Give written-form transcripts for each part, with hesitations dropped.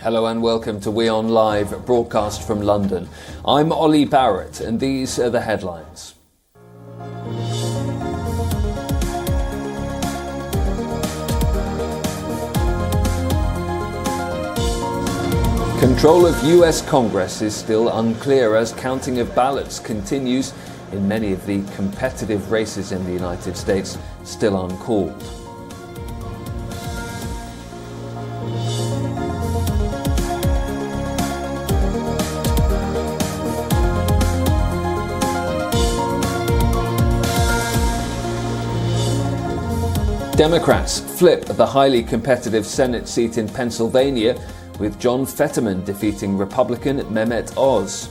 Hello and welcome to WION Live Broadcast from London. I'm Ollie Barrett and these are the headlines. Control of US Congress is still unclear as counting of ballots continues in many of the competitive races in the United States, still uncalled. Democrats flip the highly competitive Senate seat in Pennsylvania, with John Fetterman defeating Republican Mehmet Oz.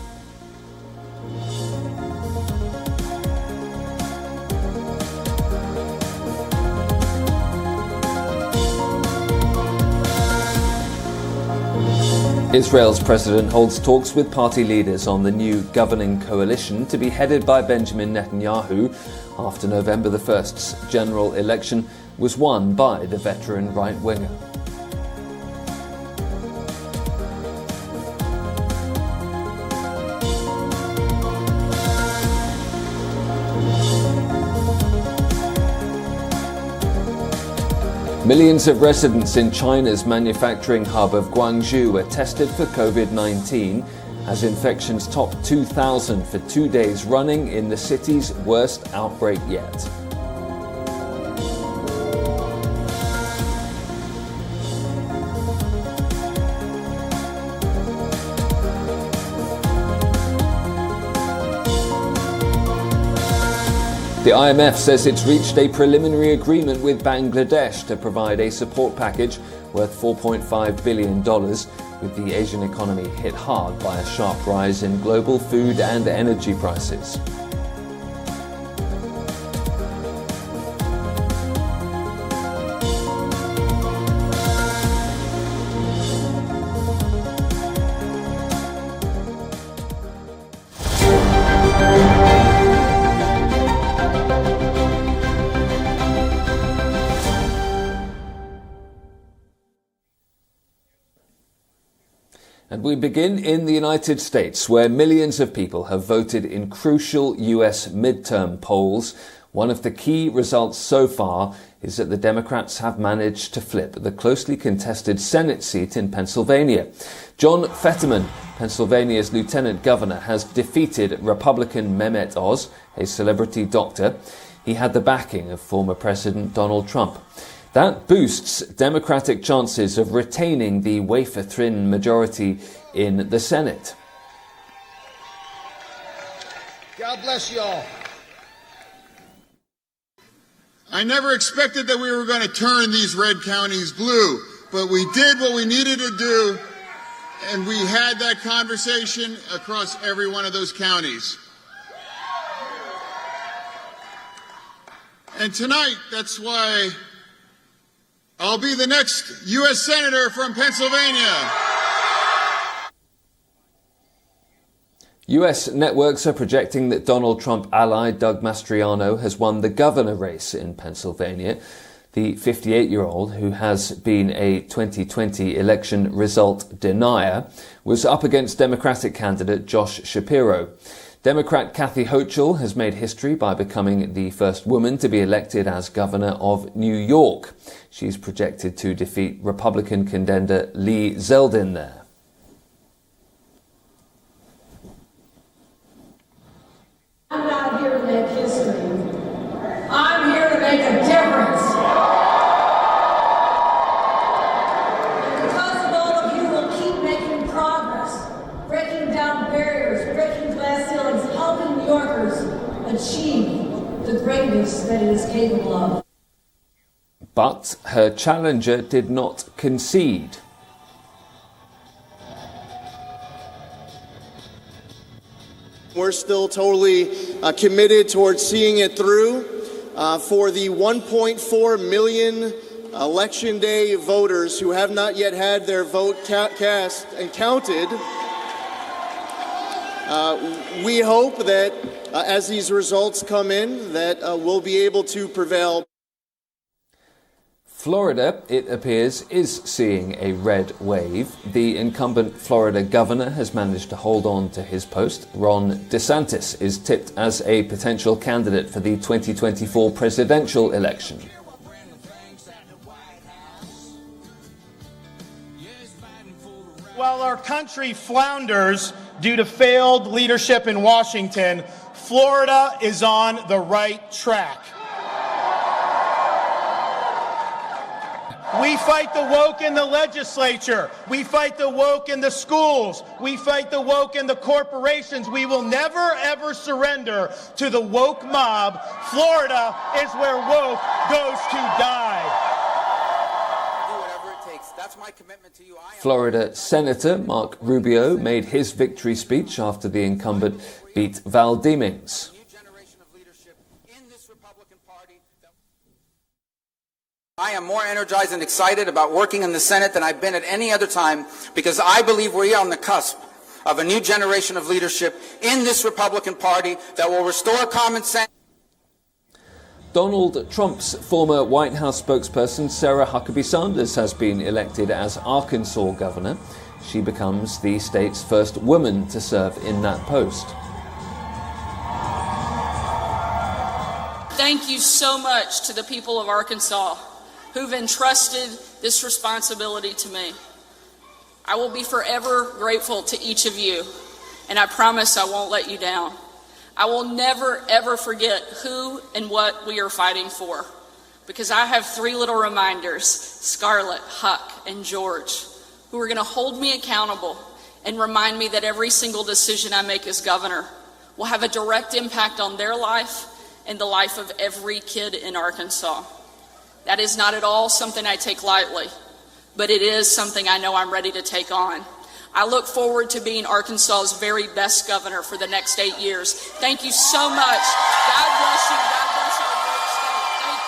Israel's president holds talks with party leaders on the new governing coalition to be headed by Benjamin Netanyahu after November the 1st's general election was won by the veteran right-winger. Millions of residents in China's manufacturing hub of Guangzhou were tested for COVID-19 as infections topped 2,000 for 2 days running in the city's worst outbreak yet. The IMF says it's reached a preliminary agreement with Bangladesh to provide a support package worth $4.5 billion, with the Asian economy hit hard by a sharp rise in global food and energy prices. And we begin in the United States, where millions of people have voted in crucial US midterm polls. One of the key results so far is that the Democrats have managed to flip the closely contested Senate seat in Pennsylvania. John Fetterman, Pennsylvania's lieutenant governor, has defeated Republican Mehmet Oz, a celebrity doctor. He had the backing of former President Donald Trump. That boosts Democratic chances of retaining the wafer-thin majority in the Senate. God bless you all. I never expected that we were going to turn these red counties blue, but we did what we needed to do, and we had that conversation across every one of those counties. And tonight, that's why I'll be the next U.S. Senator from Pennsylvania. U.S. networks are projecting that Donald Trump ally Doug Mastriano has won the governor race in Pennsylvania. The 58-year-old, who has been a 2020 election result denier, was up against Democratic candidate Josh Shapiro. Democrat Kathy Hochul has made history by becoming the first woman to be elected as governor of New York. She's projected to defeat Republican contender Lee Zeldin there. I'm not here to make history. I'm here to make a difference. And because of all of you will keep making progress, breaking down barriers, breaking glass ceilings, helping New Yorkers achieve the greatness that it is capable of. But her challenger did not concede. We're still totally committed towards seeing it through. For the 1.4 million Election Day voters who have not yet had their vote cast and counted, we hope that as these results come in, that we'll be able to prevail. Florida, it appears, is seeing a red wave. The incumbent Florida governor has managed to hold on to his post. Ron DeSantis is tipped as a potential candidate for the 2024 presidential election. While our country flounders due to failed leadership in Washington, Florida is on the right track. We fight the woke in the legislature. We fight the woke in the schools. We fight the woke in the corporations. We will never, ever surrender to the woke mob. Florida is where woke goes to die. That's my commitment to you. Florida Senator Mark Rubio made his victory speech after the incumbent beat Val Demings. I am more energized and excited about working in the Senate than I've been at any other time because I believe we are on the cusp of a new generation of leadership in this Republican Party that will restore common sense. Donald Trump's former White House spokesperson Sarah Huckabee Sanders has been elected as Arkansas governor. She becomes the state's first woman to serve in that post. Thank you so much to the people of Arkansas who've entrusted this responsibility to me. I will be forever grateful to each of you, and I promise I won't let you down. I will never, ever forget who and what we are fighting for, because I have three little reminders, Scarlett, Huck, and George, who are going to hold me accountable and remind me that every single decision I make as governor will have a direct impact on their life and the life of every kid in Arkansas. That is not at all something I take lightly, but it is something I know I'm ready to take on. I look forward to being Arkansas's very best governor for the next 8 years. Thank you so much. God bless you. God bless our great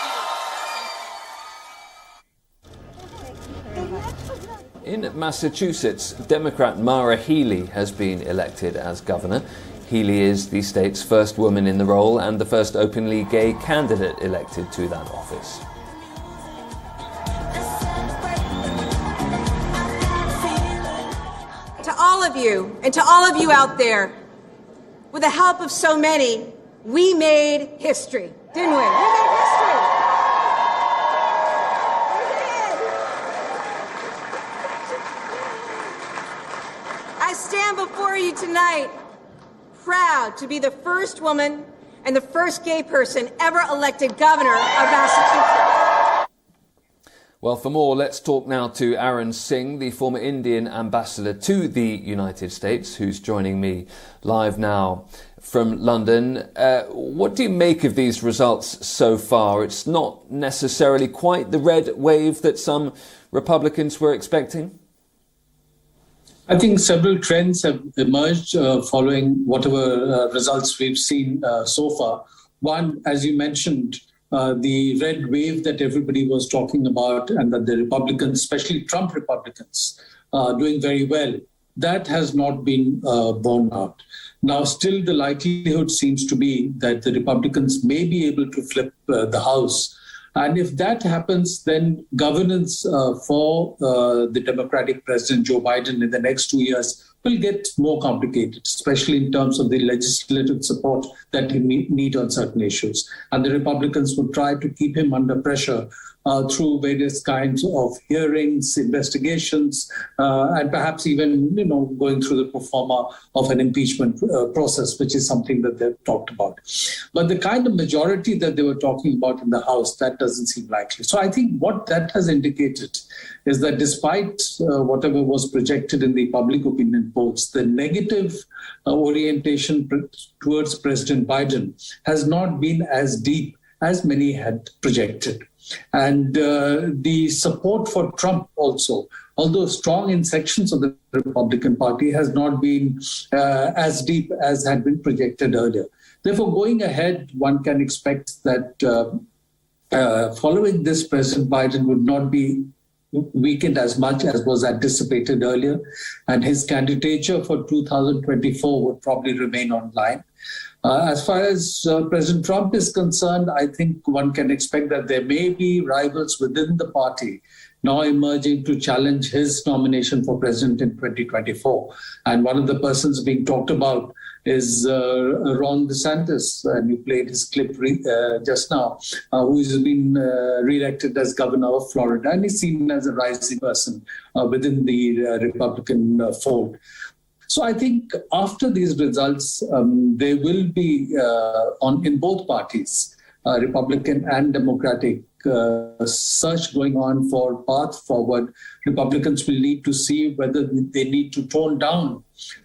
state. Thank you. In Massachusetts, Democrat Mara Healey has been elected as governor. Healey is the state's first woman in the role and the first openly gay candidate elected to that office. All of you, and to all of you out there, with the help of so many, we made history, didn't we? We made history. We did. I stand before you tonight proud to be the first woman and the first gay person ever elected governor of Massachusetts. Well, for more, let's talk now to Aaron Singh, the former Indian ambassador to the United States, who's joining me live now from London. What do you make of these results so far? It's not necessarily quite the red wave that some Republicans were expecting. I think several trends have emerged following whatever results we've seen so far. One, as you mentioned, the red wave that everybody was talking about and that the Republicans, especially Trump Republicans, are doing very well, that has not been borne out. Now, still the likelihood seems to be that the Republicans may be able to flip the House. And if that happens, then governance for the Democratic President Joe Biden in the next 2 years will get more complicated, especially in terms of the legislative support that he need on certain issues. And the Republicans would try to keep him under pressure through various kinds of hearings, investigations, and perhaps even, going through the pro forma of an impeachment process, which is something that they've talked about. But the kind of majority that they were talking about in the House, that doesn't seem likely. So I think what that has indicated is that despite whatever was projected in the public opinion polls, the negative orientation towards President Biden has not been as deep as many had projected. And the support for Trump also, although strong in sections of the Republican Party, has not been as deep as had been projected earlier. Therefore, going ahead, one can expect that following this, President Biden would not be weakened as much as was anticipated earlier, and his candidature for 2024 would probably remain online. As far as President Trump is concerned, I think one can expect that there may be rivals within the party now emerging to challenge his nomination for president in 2024. And one of the persons being talked about is Ron DeSantis, and you played his clip just now, who has been re-elected as governor of Florida, and is seen as a rising person within the Republican fold. So I think after these results, there will be in both parties, Republican and Democratic, search going on for path forward. Republicans will need to see whether they need to tone down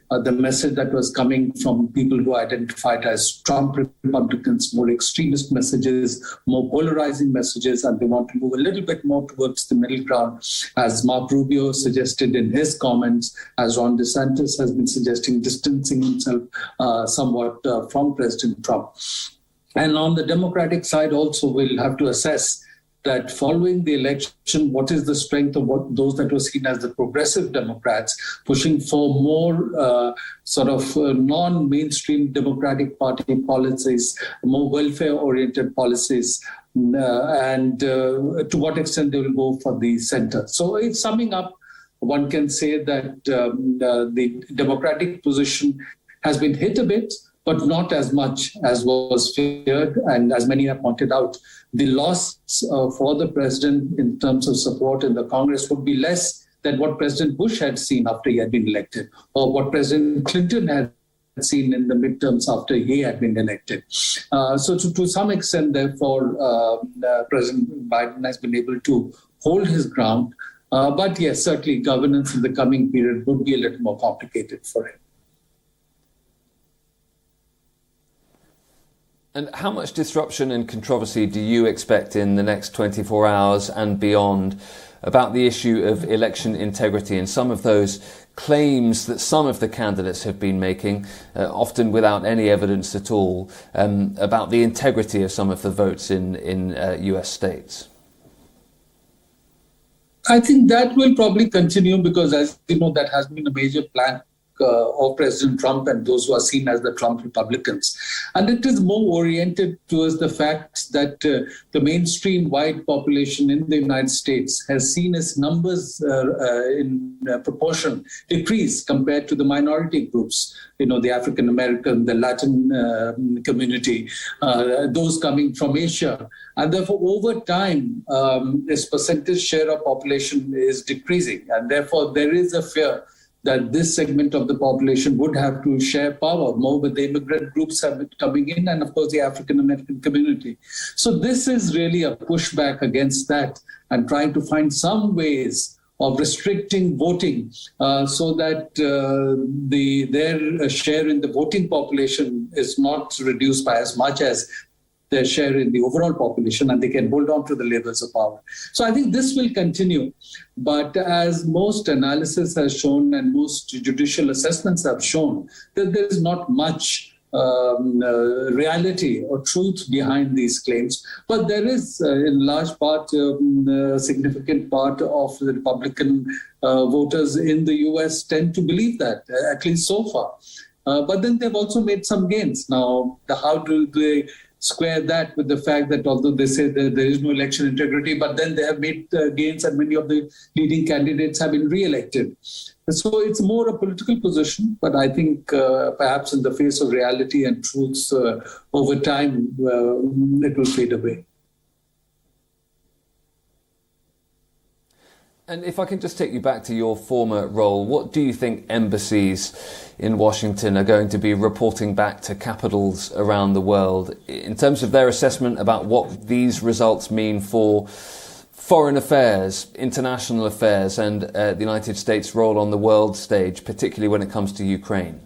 the message that was coming from people who identified as Trump Republicans, more extremist messages, more polarizing messages, and they want to move a little bit more towards the middle ground, as Mark Rubio suggested in his comments, as Ron DeSantis has been suggesting, distancing himself somewhat from President Trump. And on the Democratic side also, we'll have to assess that following the election, what is the strength of what those that were seen as the progressive Democrats, pushing for more non-mainstream Democratic Party policies, more welfare-oriented policies, and to what extent they will go for the center. So it's summing up, one can say that the Democratic position has been hit a bit, but not as much as was feared. And as many have pointed out, the loss for the president in terms of support in the Congress would be less than what President Bush had seen after he had been elected, or what President Clinton had seen in the midterms after he had been elected. So to some extent, therefore, President Biden has been able to hold his ground. But yes, certainly governance in the coming period would be a little more complicated for him. And how much disruption and controversy do you expect in the next 24 hours and beyond about the issue of election integrity and some of those claims that some of the candidates have been making, often without any evidence at all, about the integrity of some of the votes in US states? I think that will probably continue because, as you know, that has been a major plank of President Trump and those who are seen as the Trump Republicans. And it is more oriented towards the fact that the mainstream white population in the United States has seen its numbers in proportion decrease compared to the minority groups, the African American, the Latin community, those coming from Asia. And therefore, over time, this percentage share of population is decreasing. And therefore, there is a fear that this segment of the population would have to share power more with the immigrant groups coming in and, of course, the African-American community. So this is really a pushback against that and trying to find some ways of restricting voting so that their share in the voting population is not reduced by as much as their share in the overall population, and they can hold on to the levels of power. So I think this will continue. But as most analysis has shown and most judicial assessments have shown, that there is not much reality or truth behind these claims. But there is, in large part, a significant part of the Republican voters in the US tend to believe that, at least so far. But then they've also made some gains. Now, how do they square that with the fact that although they say that there is no election integrity, but then they have made gains and many of the leading candidates have been re-elected. So it's more a political position, but I think perhaps in the face of reality and truths over time, it will fade away. And if I can just take you back to your former role, what do you think embassies in Washington are going to be reporting back to capitals around the world in terms of their assessment about what these results mean for foreign affairs, international affairs, and the United States' role on the world stage, particularly when it comes to Ukraine?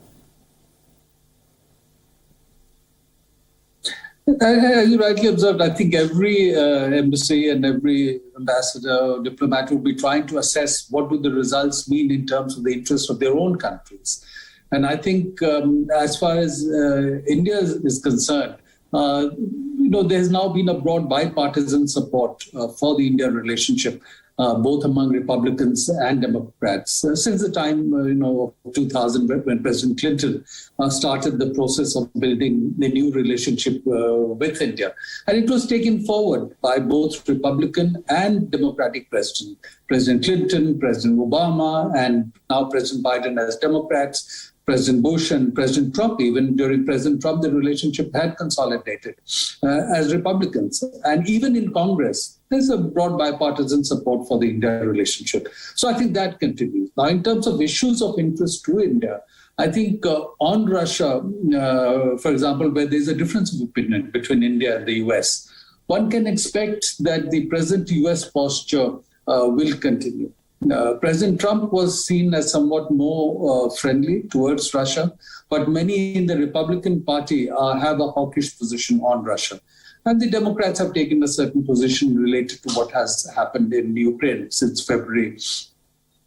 As you rightly observed, I think every embassy and every ambassador or diplomat will be trying to assess what do the results mean in terms of the interests of their own countries. And I think as far as India is concerned, there's now been a broad bipartisan support for the India relationship. both among Republicans and Democrats, since the time, of 2000, when President Clinton started the process of building a new relationship with India. And it was taken forward by both Republican and Democratic presidents. President Clinton, President Obama, and now President Biden as Democrats, President Bush and President Trump. Even during President Trump, the relationship had consolidated as Republicans. And even in Congress, there's a broad bipartisan support for the India relationship. So I think that continues. Now, in terms of issues of interest to India, I think on Russia, for example, where there's a difference of opinion between India and the US, one can expect that the present US posture will continue. President Trump was seen as somewhat more friendly towards Russia, but many in the Republican Party have a hawkish position on Russia. And the Democrats have taken a certain position related to what has happened in Ukraine since February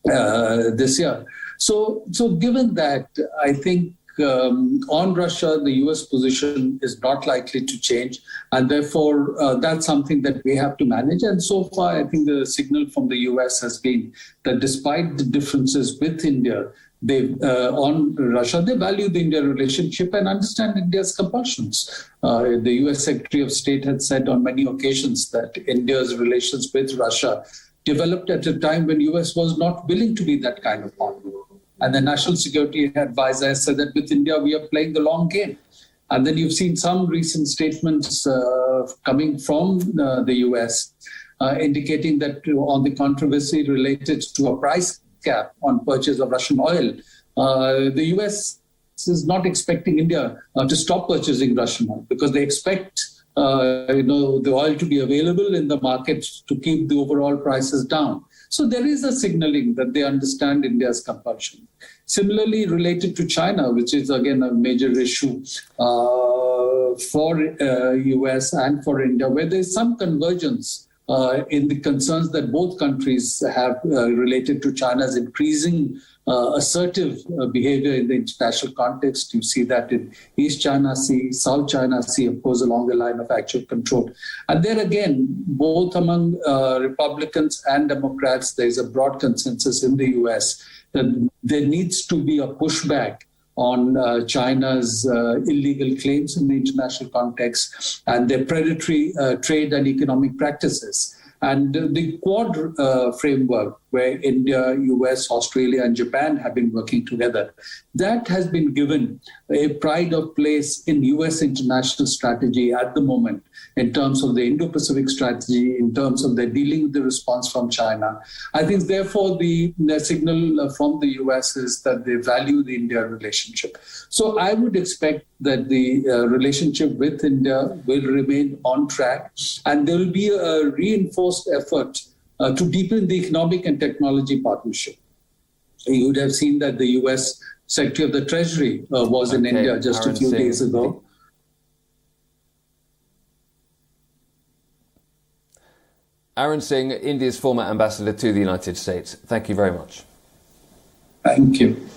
this year. So given that, I think on Russia, the US position is not likely to change. And therefore, that's something that we have to manage. And so far, I think the signal from the US has been that despite the differences with India, on Russia, they value the India relationship and understand India's compulsions. The US Secretary of State had said on many occasions that India's relations with Russia developed at a time when US was not willing to be that kind of partner. And the National Security Advisor said that with India, we are playing the long game. And then you've seen some recent statements coming from the US indicating that on the controversy related to a price cap on purchase of Russian oil, the US is not expecting India to stop purchasing Russian oil because they expect the oil to be available in the market to keep the overall prices down. So there is a signaling that they understand India's compulsion. Similarly, related to China, which is again a major issue for US and for India, where there is some convergence in the concerns that both countries have related to China's increasing assertive behavior in the international context. You see that in East China Sea, South China Sea, of course, along the line of actual control. And there again, both among Republicans and Democrats, there is a broad consensus in the US that there needs to be a pushback on China's illegal claims in the international context and their predatory trade and economic practices. And the Quad framework, where India, US, Australia, and Japan have been working together, that has been given a pride of place in US international strategy at the moment, in terms of the Indo-Pacific strategy, in terms of their dealing with the response from China. I think, therefore, the signal from the US is that they value the India relationship. So I would expect that the relationship with India will remain on track, and there will be a reinforced effort to deepen the economic and technology partnership. You would have seen that the US Secretary of the Treasury was in India just a few days ago. Aaron Singh, India's former ambassador to the United States. Thank you very much. Thank you.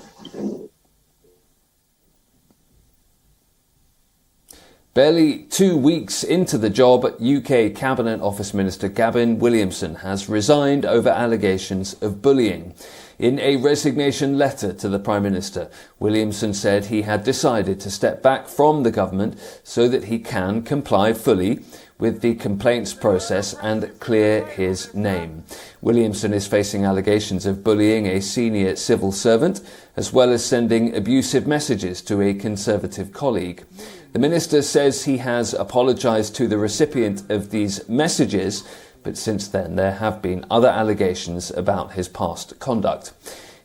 Barely 2 weeks into the job, UK Cabinet Office Minister Gavin Williamson has resigned over allegations of bullying. In a resignation letter to the Prime Minister, Williamson said he had decided to step back from the government so that he can comply fully with the complaints process and clear his name. Williamson is facing allegations of bullying a senior civil servant, as well as sending abusive messages to a Conservative colleague. The minister says he has apologised to the recipient of these messages, but since then there have been other allegations about his past conduct.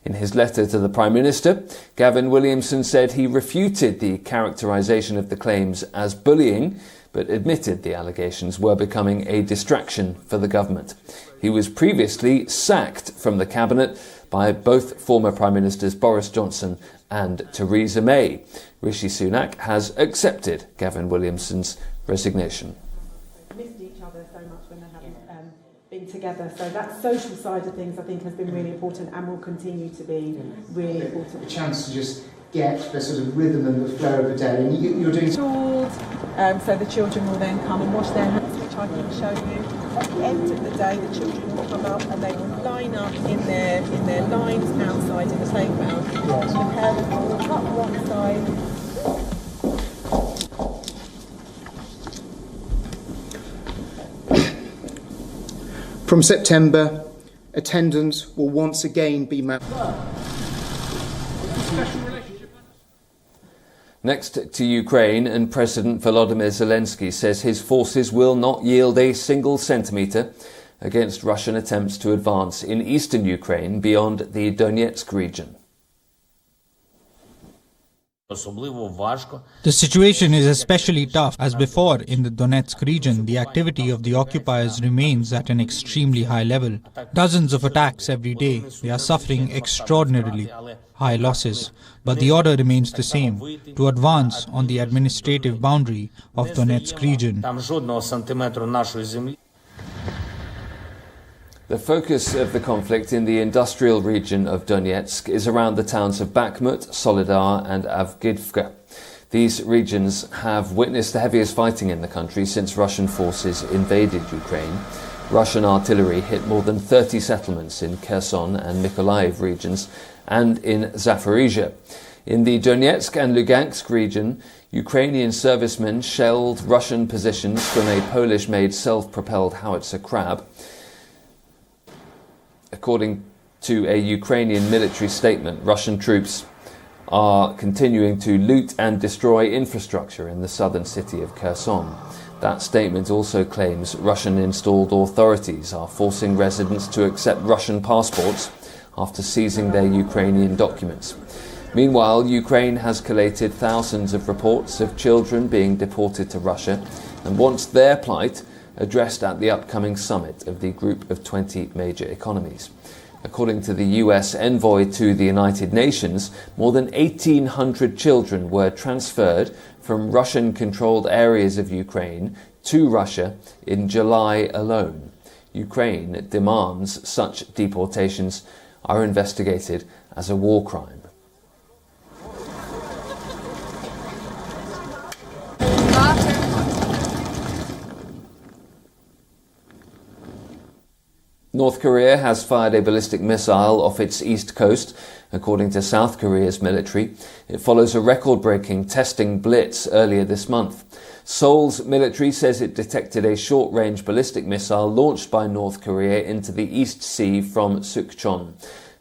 In his letter to the Prime Minister, Gavin Williamson said he refuted the characterisation of the claims as bullying, but admitted the allegations were becoming a distraction for the government. He was previously sacked from the cabinet by both former Prime Ministers Boris Johnson and Theresa May. Rishi Sunak has accepted Gavin Williamson's resignation. Missed each other so much when they haven't been together. So that social side of things, I think, has been really important and will continue to be really important. A chance to just get the sort of rhythm and the flow of the day. And you're doing... So the children will then come and wash their hands, which I can show you. at the end of the day, the children will come up and they will line up in their lines outside in the playground. Yes. The parents will walk up one side. From September, attendance will once again be Next to Ukraine, and President Volodymyr Zelensky says his forces will not yield a single centimetre against Russian attempts to advance in eastern Ukraine beyond the Donetsk region. The situation is especially tough as before in the Donetsk region. The activity of the occupiers remains at an extremely high level. Dozens of attacks every day. They are suffering extraordinarily high losses. But the order remains the same, to advance on the administrative boundary of Donetsk region. The focus of the conflict in the industrial region of Donetsk is around the towns of Bakhmut, Soledar and Avdiivka. These regions have witnessed the heaviest fighting in the country since Russian forces invaded Ukraine. Russian artillery hit more than 30 settlements in Kherson and Mykolaiv regions and in Zaporizhia. In the Donetsk and Lugansk region, Ukrainian servicemen shelled Russian positions from a Polish-made self-propelled howitzer Krab. According to a Ukrainian military statement, Russian troops are continuing to loot and destroy infrastructure in the southern city of Kherson. That statement also claims Russian-installed authorities are forcing residents to accept Russian passports after seizing their Ukrainian documents. Meanwhile, Ukraine has collated thousands of reports of children being deported to Russia and wants their plight addressed at the upcoming summit of the Group of 20 Major Economies. According to the US envoy to the United Nations, more than 1,800 children were transferred from Russian-controlled areas of Ukraine to Russia in July alone. Ukraine demands such deportations are investigated as a war crime. North Korea has fired a ballistic missile off its east coast, according to South Korea's military. It follows a record-breaking testing blitz earlier this month. Seoul's military says it detected a short-range ballistic missile launched by North Korea into the East Sea from Sukchon.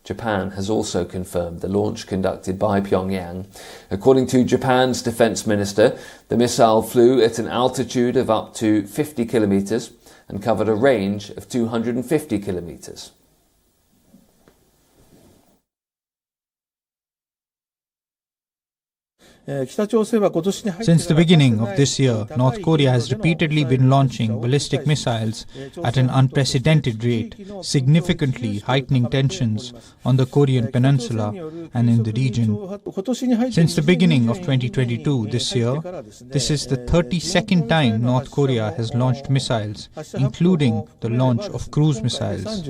Japan has also confirmed the launch conducted by Pyongyang. According to Japan's defense minister, the missile flew at an altitude of up to 50 kilometers and covered a range of 250 kilometers. Since the beginning of this year, North Korea has repeatedly been launching ballistic missiles at an unprecedented rate, significantly heightening tensions on the Korean peninsula and in the region. Since the beginning of 2022 this year, this is the 32nd time North Korea has launched missiles, including the launch of cruise missiles.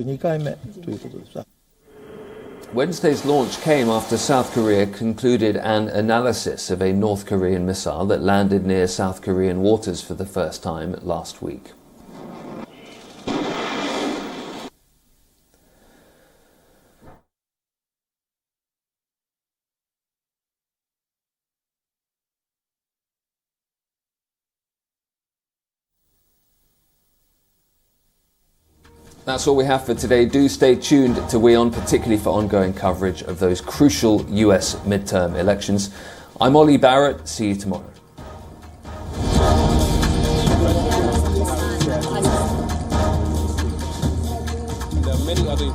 Wednesday's launch came after South Korea concluded an analysis of a North Korean missile that landed near South Korean waters for the first time last week. That's all we have for today. Do stay tuned to WION, particularly for ongoing coverage of those crucial US midterm elections. I'm Ollie Barrett. See you tomorrow. There are many other